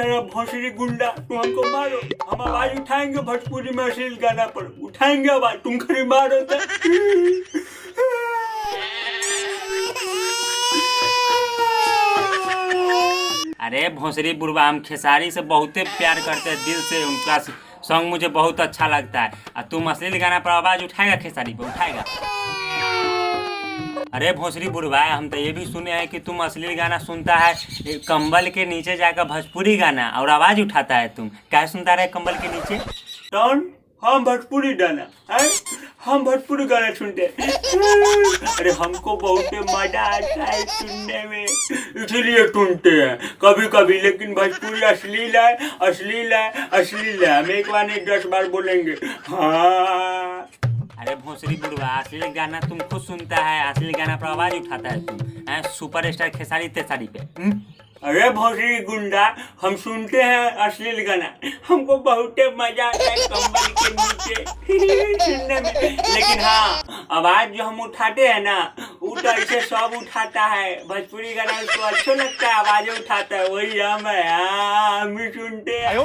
सारा भोसड़ी गुंडा, तुम हमको मारो, हम आवाज उठाएंगे भोजपुरी में अश्लील गाना पर, उठाएंगे आवाज, तुम खरी मारो तो। अरे भोसड़ी बुढ़वा, हम खेसारी से बहुते प्यार करते हैं दिल से, उनका सॉन्ग मुझे बहुत अच्छा लगता है। और तुम अश्लील गाना पर आवाज उठाएगा खेसारी पे, उठाएगा? अरे भोसड़ी बुढ़वा, हम तो ये भी सुने हैं कि तुम अश्लील गाना सुनता है कंबल के नीचे जाकर भोजपुरी गाना, और आवाज उठाता है। तुम क्या सुनता रहे कंबल के नीचे? कौन? हम भोजपुरी गाना है, हम भोजपुरी गाना सुनते हैं। अरे हमको बहुत मजा आता है सुनने में, इसलिए सुनते हैं कभी कभी। लेकिन भोजपुरी अश्लील है, अश्लील है, अश्लील है, हम एक बार नहीं 10 बार बोलेंगे। हाँ। अरे भोसड़ी बुढ़वा, अश्लील गाना तुम खुद सुनता है, अश्लील गाना पर आवाज उठाता है तुम, सुपर स्टार खेसारी तेसारी पे। अरे भोसड़ी गुंडा, हम सुनते हैं अश्लील गाना, हमको बहुत मजा आता है कंबल के नीचे सुनने में। लेकिन हाँ, आवाज जो हम उठाते हैं ना, वो तो ऐसे सब उठाता है। भोजपुरी गाना उसको अच्छा लगता है, आवाजें उठाता है, वही हम है। हम भी सुनते हैं।